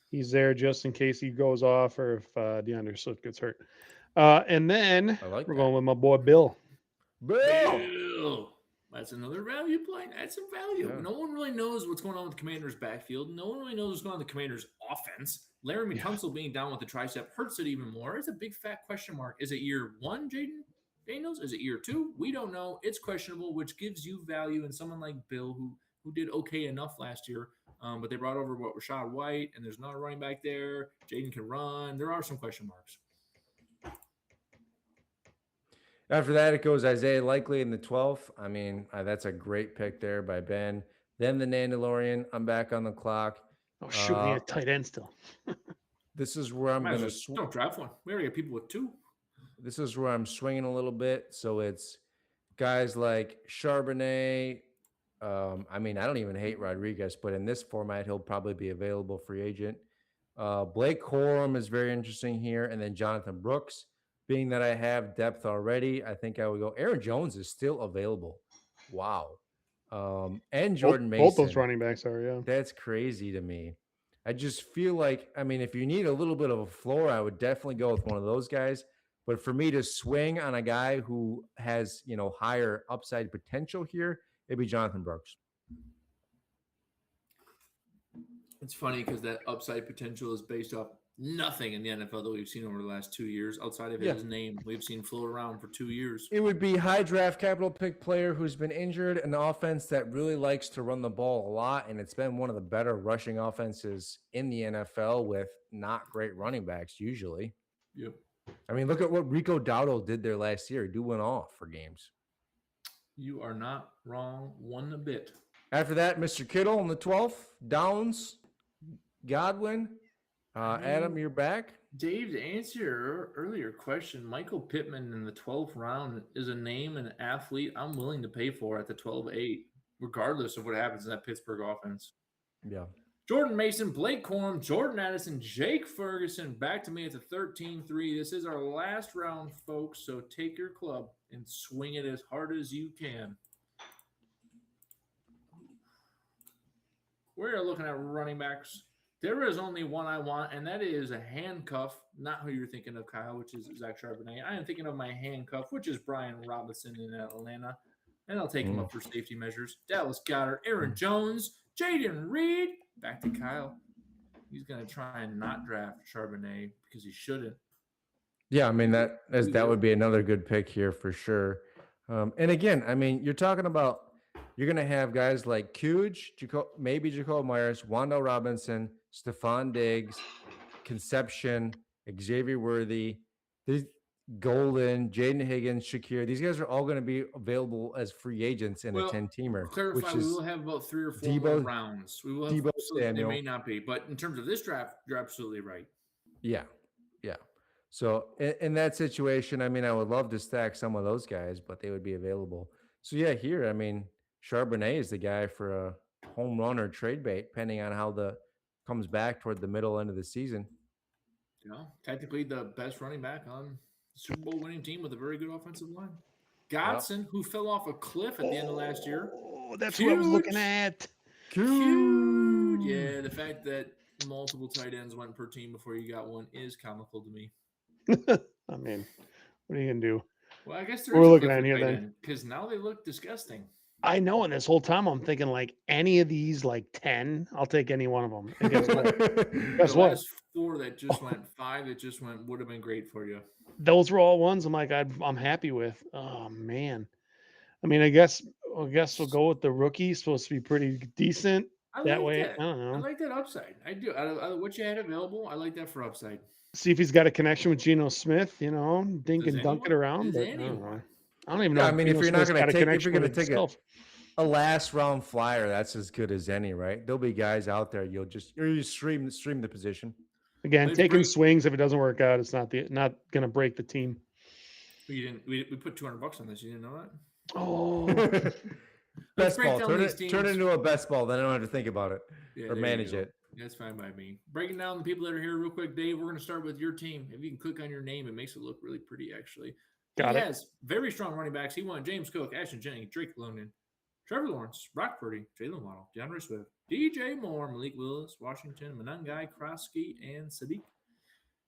He's there just in case he goes off or if DeAndre Swift gets hurt. And then I like we're that. going with my boy Bill. Bill! Bill. That's another value play. That's some value. Yeah. No one really knows what's going on with the Commanders' backfield. No one really knows what's going on with the Commanders' offense. Larry McTunsil being down with the tricep hurts it even more. It's a big fat question mark. Is it year 1, Jaden Daniels? Is it year 2? We don't know. It's questionable, which gives you value in someone like Bill, who did okay enough last year. But they brought over Rashad White, and there's another running back there. Jaden can run. There are some question marks. After that, it goes Isaiah Likely in the 12th. I mean, that's a great pick there by Ben. Then the Mandalorian. I'm back on the clock. Oh, shoot, we need a tight end still. This is where I'm Might as going well to don't draft one. We already got people with 2. This is where I'm swinging a little bit. So it's guys like Charbonnet. I mean, I don't even hate Rodriguez, but in this format, he'll probably be available free agent. Blake Corum is very interesting here. And then Jonathan Brooks. Being that I have depth already, I think I would go. Aaron Jones is still available. Wow. And Jordan Mason. Both those running backs are, yeah. That's crazy to me. I just feel like, I mean, if you need a little bit of a floor, I would definitely go with one of those guys. But for me to swing on a guy who has, higher upside potential here, it'd be Jonathan Brooks. It's funny because that upside potential is based off nothing in the NFL that we've seen over the last 2 years outside of his name. We've seen float around for 2 years. It would be high draft capital pick player who's been injured, an offense that really likes to run the ball a lot, and it's been one of the better rushing offenses in the NFL with not great running backs usually. Yep. I mean, look at what Rico Dowdle did there last year. He went off for games. You are not wrong one bit. After that, Mr. Kittle in the 12th, Downs, Godwin. Adam, you're back. Dave, to answer your earlier question, Michael Pittman in the 12th round is a name and an athlete I'm willing to pay for at the 12-8, regardless of what happens in that Pittsburgh offense. Yeah. Jordan Mason, Blake Corum, Jordan Addison, Jake Ferguson, back to me at the 13-3. This is our last round, folks, so take your club and swing it as hard as you can. We're looking at running backs. There is only one I want, and that is a handcuff, not who you're thinking of, Kyle, which is Zach Charbonnet. I am thinking of my handcuff, which is Brian Robinson in Atlanta, and I'll take him up for safety measures. Dallas Goedert, Aaron Jones, Jaden Reed. Back to Kyle. He's going to try and not draft Charbonnet because he shouldn't. Yeah, I mean, that would be another good pick here for sure. And again, I mean, you're talking about you're going to have guys like Kuge, maybe Jacob Myers, Wando Robinson, Stephon Diggs, Conception, Xavier Worthy, Golden, Jaden Higgins, Shakir. These guys are all going to be available as free agents in a 10-teamer. Clarify, we will have about 3 or 4 more rounds. We will have Debo they Samuel. may not be, but in terms of this draft, you're absolutely right. Yeah. So in that situation, I mean, I would love to stack some of those guys, but they would be available. So yeah, here, I mean, Charbonnet is the guy for a home run or trade bait, depending on how comes back toward the middle end of the season. You know, technically the best running back on the Super Bowl winning team with a very good offensive line. Godson, who fell off a cliff at the end of last year. Oh, that's what I was looking Huge. at. Cute. Yeah, the fact that multiple tight ends went per team before you got one is comical to me. I mean, what are you gonna do? Well, I guess there We're is a looking cliff at for here tight then. end because now they look disgusting. I know, and this whole time I'm thinking like any of these, like 10, I'll take any one of them. And guess what? Guess The what? last 4 that just went, 5 that just went would have been great for you. Those were all ones I'm like I'm happy with. Oh man. I mean, I guess we'll go with the rookie. Supposed to be pretty decent. I That like way, that. I don't know. I like that upside. I do. Out of what you had available, I like that for upside. See if he's got a connection with Geno Smith, dink Does and dunk it anyone? around. Does But I don't know. anyone? I don't even know. Yeah, I if mean, if Geno you're not Smith's gonna got a take- if connection you're gonna with take himself. a last round flyer, that's as good as any, right? There'll be guys out there you stream the position. Again, Let's taking bring- swings. If it doesn't work out, it's not gonna break the team. We didn't. We put $200 on this. You didn't know that? Oh, Let's Best break ball. down Turn these it, turn it teams. into a best ball. Then I don't have to think about it Yeah, or there you manage go. it. That's fine by me. Breaking down the people that are here real quick, Dave. We're going to start with your team. If you can click on your name, it makes it look really pretty, actually. Got he it. has very strong running backs. He won James Cook, Ashton Jennings, Drake London, Trevor Lawrence, Brock Purdy, Jalen Waddle, DeAndre Swift, DJ Moore, Malik Willis, Washington, Manungai, Krosky, and Sadiq.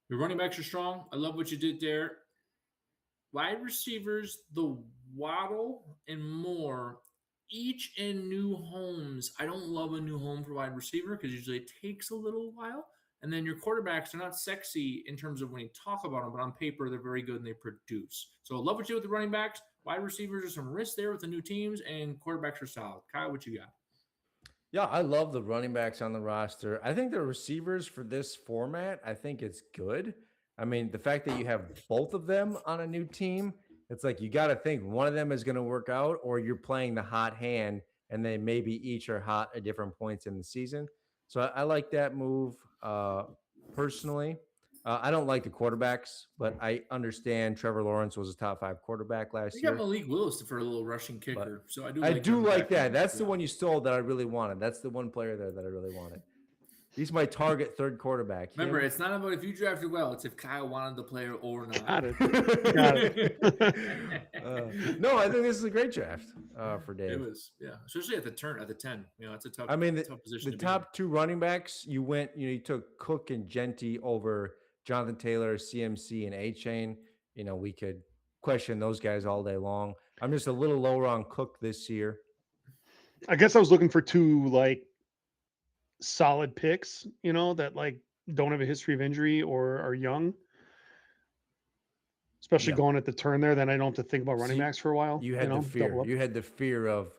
Your running backs are strong. I love what you did there. Wide receivers, the Waddle and Moore, each in new homes. I don't love a new home for wide receiver because usually it takes a little while. And then your quarterbacks are not sexy in terms of when you talk about them, but on paper, they're very good and they produce. So I love what you do with the running backs. Wide receivers are some risk there with the new teams, and quarterbacks are solid. Kyle, what you got? Yeah, I love the running backs on the roster. I think the receivers for this format, I think it's good. I mean, the fact that you have both of them on a new team, it's like you got to think one of them is going to work out, or you're playing the hot hand, and they maybe each are hot at different points in the season. So I like that move personally. I don't like the quarterbacks, but I understand Trevor Lawrence was a top 5 quarterback last You year. got Malik Willis for a little rushing kicker, so I do. I do him like back that. there. That's the Yeah. one you stole that I really wanted. That's the one player there that I really wanted. He's my target third quarterback. Remember, it's not about if you drafted well; it's if Kyle wanted the player or not. got it. No, I think this is a great draft for It Dave. was, yeah, especially at the 10. It's a tough. I mean, tough position. the to be in. top 2 running backs, you took Cook and Genty over Jonathan Taylor, CMC, and A-Chain. We could question those guys all day long. I'm just a little lower on Cook this year. I guess I was looking for 2 like solid picks, that like don't have a history of injury or are young. Especially Yeah. going at the turn there, then I don't have to think about running See, backs for a while. You had the fear. double up. You had the fear of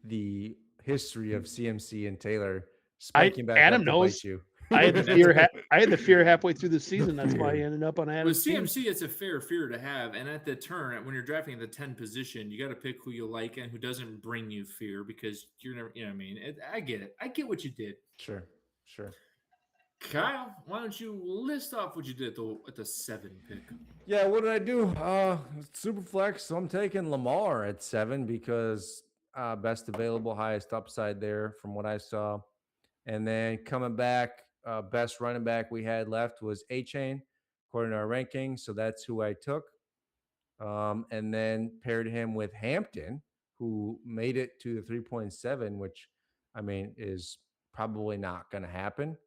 the history of CMC and Taylor I- spiking back Adam up to knows. bite you. I had the fear. I had the fear halfway through the season. That's why I ended up on With Adam's team. CMC, it's a fair fear to have, and at the turn, when you're drafting at the 10 position, you got to pick who you like and who doesn't bring you fear because you're never. You know what I mean? I get it. I get what you did. Sure. Kyle, why don't you list off what you did at the 7 pick? Yeah, what did I do? Super flex. So I'm taking Lamar at 7 because best available, highest upside there from what I saw. And then coming back, best running back we had left was A-Chain, according to our rankings. So that's who I took. And then paired him with Hampton, who made it to the 3.7, which I mean is probably not going to happen.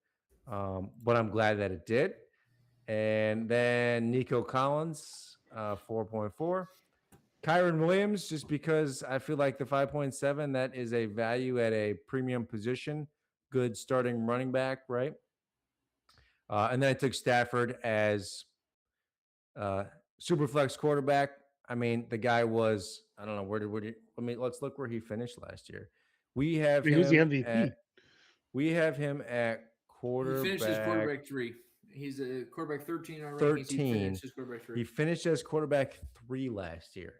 But I'm glad that it did. And then Nico Collins, 4.4. Kyron Williams, just because I feel like the 5.7, that is a value at a premium position. Good starting running back, right? And then I took Stafford as super flex quarterback. I mean, the guy was, I don't know, where did let's look where he finished last year. We have He was the him MVP. we have him at quarterback. He finished as quarterback 3. He's a quarterback 13 on rankings. 13. He finished as quarterback 3. He finished as quarterback 3 last year.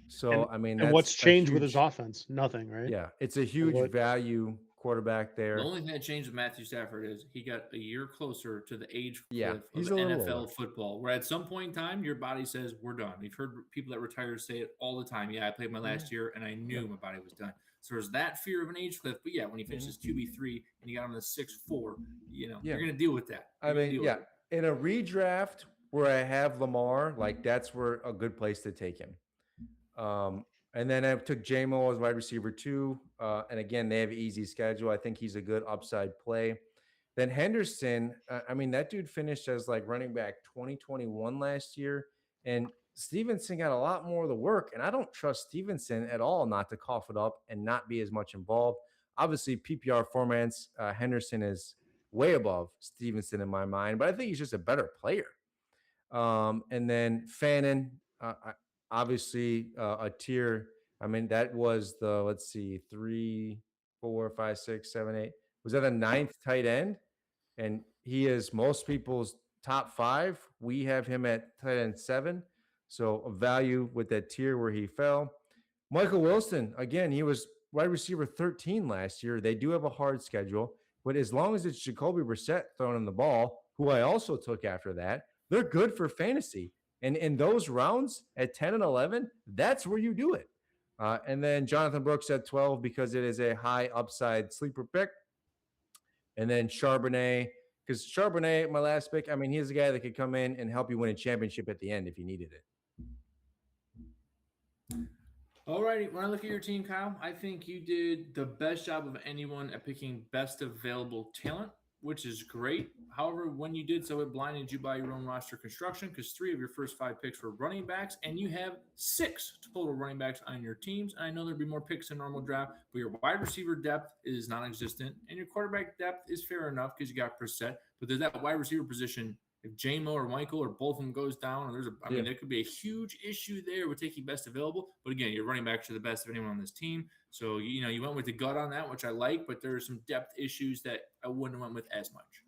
So I mean, And what's that's a changed with his huge- offense? Nothing, right? Yeah, it's a huge what- value quarterback there. The only thing that changed with Matthew Stafford is he got a year closer to the age Yeah, cliff he's of a little NFL older. football, where at some point in time, your body says, we're done. You've heard people that retire say it all the time. Yeah, I played my last year, and I knew my body was done. So there's that fear of an age cliff. But yeah, when he finishes QB3 and you got him to 6'4", Yeah. you're going to deal with that. I You're gonna mean, deal yeah, with it. in a redraft where I have Lamar, like that's where a good place to take him. And then I took JMO as wide receiver 2. And again, they have an easy schedule. I think he's a good upside play. Then Henderson, I mean, that dude finished as like running back 2021 last year. And Stevenson got a lot more of the work. And I don't trust Stevenson at all not to cough it up and not be as much involved. Obviously, PPR formats, Henderson is way above Stevenson in my mind, but I think he's just a better player. And then Fannin, obviously a tier. I mean, that was the, let's see, 3, 4, 5, 6, 7, 8. Was that a 9th tight end? And he is most people's top 5. We have him at tight end 7. So a value with that tier where he fell. Michael Wilson, again, he was wide receiver 13 last year. They do have a hard schedule, but as long as it's Jacoby Brissett throwing the ball, who I also took after that, they're good for fantasy. And in those rounds at 10 and 11, that's where you do it. And then Jonathan Brooks at 12 because it is a high upside sleeper pick. And then Charbonnet, because Charbonnet, my last pick, I mean, he's a guy that could come in and help you win a championship at the end if you needed it. All righty. When I look at your team, Kyle, I think you did the best job of anyone at picking best available talent, which is great. However, when you did so, it blinded you by your own roster construction because 3 of your first 5 picks were running backs, and you have 6 total running backs on your teams. And I know there'd be more picks in normal draft, but your wide receiver depth is non-existent, and your quarterback depth is fair enough because you got Brissett. But there's that wide receiver position. If JMO or Michael or both of them goes down, or I mean, there could be a huge issue there with taking best available. But again, your running backs are the best of anyone on this team. So, you went with the gut on that, which I like, but there are some depth issues that I wouldn't have went with as much.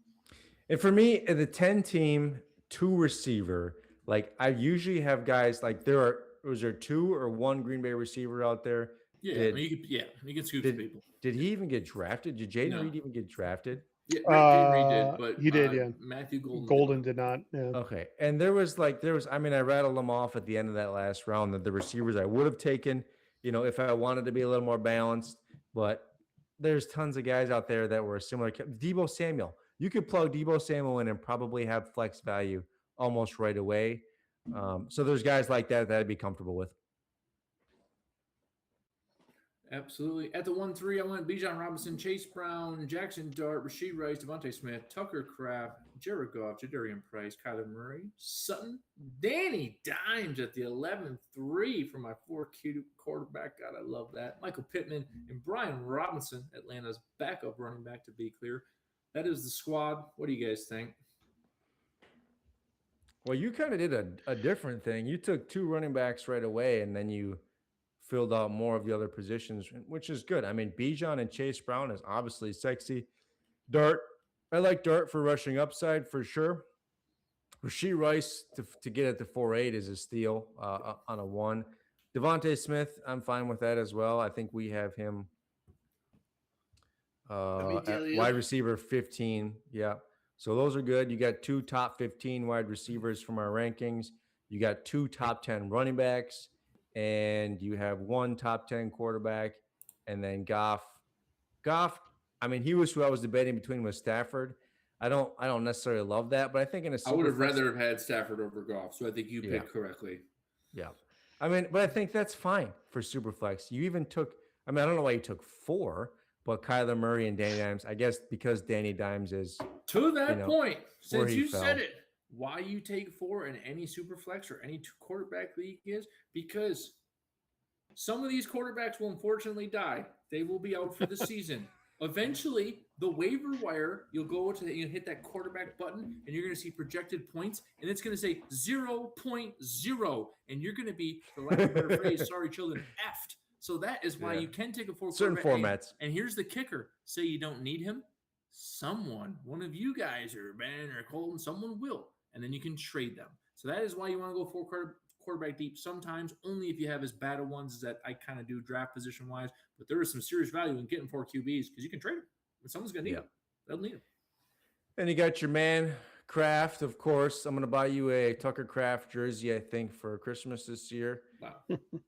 And for me, the 10 team, 2 receiver, like I usually have guys like was there 2 or 1 Green Bay receiver out there? Yeah, you can scoop some people. Did he even get drafted? Did Jaden Reed even get drafted? Yeah, Reed did, but he did, yeah. Matthew Golden did not. Yeah. Okay. And I mean, I rattled them off at the end of that last round that the receivers I would have taken, if I wanted to be a little more balanced, but there's tons of guys out there that were similar. Deebo Samuel, you could plug Deebo Samuel in and probably have flex value almost right away. So there's guys like that I'd be comfortable with. Absolutely. At the 1-3, I went Bijan Robinson, Chase Brown, Jackson Dart, Rashee Rice, Devontae Smith, Tucker Kraft, Jared Goff, Jadarian Price, Kyler Murray, Sutton, Danny Dimes at the 11-3 for my 4 cute quarterback. God, I love that. Michael Pittman and Brian Robinson, Atlanta's backup running back, to be clear. That is the squad. What do you guys think? Well, you kind of did a different thing. You took 2 running backs right away, and then you filled out more of the other positions, which is good. I mean, Bijan and Chase Brown is obviously sexy. Dart, I like Dart for rushing upside for sure. Rashee Rice to get at the 4.8 is a steal on a 1. Devontae Smith, I'm fine with that as well. I think we have him at wide receiver 15. Yeah. So those are good. You got 2 top 15 wide receivers from our rankings. You got 2 top 10 running backs. And you have 1 top 10 quarterback, and then Goff. I mean, he was who I was debating between with Stafford. I don't necessarily love that, but I think I would have rather have had Stafford over Goff. So I think you picked correctly. Yeah, I mean, but I think that's fine for Superflex. You even took. I mean, I don't know why you took 4, but Kyler Murray and Danny Dimes. I guess because Danny Dimes is to that point. Since you said it. Why you take 4 in any super flex or any 2 quarterback league is because some of these quarterbacks will unfortunately die. They will be out for the season. Eventually, the waiver wire, you'll hit that quarterback button, and you're going to see projected points, and it's going to say 0.0, and you're going to be, for lack of a better phrase, sorry children, effed. So that is why you can take a 4 certain formats. And here's the kicker: say you don't need him, one of you guys, or Ben or Colton, someone will. And then you can trade them. So that is why you want to go 4 quarterback deep sometimes, only if you have as bad of ones as that I kind of do draft position-wise. But there is some serious value in getting 4 QBs because you can trade them. If someone's going to need them, they'll need them. And you got your man, Kraft, of course. I'm going to buy you a Tucker Kraft jersey, I think, for Christmas this year. Wow.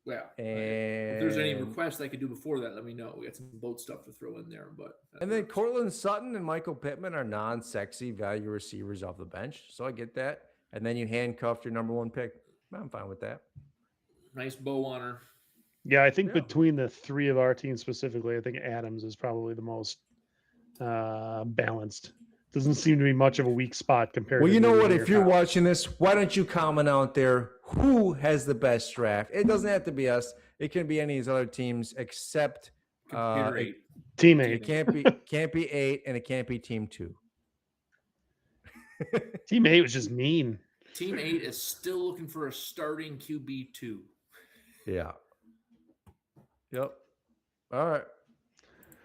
Yeah. And If there's any requests I could do before that, let me know. We got some boat stuff to throw in there, but And then Cortland Sutton and Michael Pittman are non-sexy value receivers off the bench, so I get that. And then you handcuffed your number one pick. I'm fine with that. nice bow on her. Yeah, I think Yeah. between the three of our teams specifically, I think Adams is probably the most balanced. Doesn't seem to be much of a weak spot compared Well, to you know the what? other If you're top. watching this, why don't you comment out there who has the best draft? It doesn't have to be us. It can be any of these other teams except Computer it, 8. Teammate. it can't be 8 and it can't be team 2. Teammate was just mean. Team 8 is still looking for a starting QB2. Yeah. Yep. All right.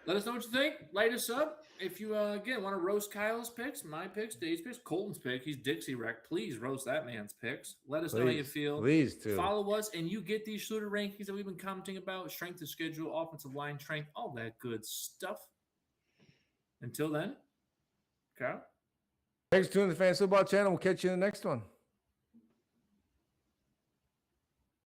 Let us know what you think. Light us up. If you, again, want to roast Kyle's picks, my picks, Dave's picks, Colton's pick, he's Dixie wrecked. Please roast that man's picks. Let us know how you feel. Please do. Follow us, and you get these shooter rankings that we've been commenting about, strength of schedule, offensive line strength, all that good stuff. Until then, Kyle. Thanks for tuning in the Fantasy Football channel. We'll catch you in the next one.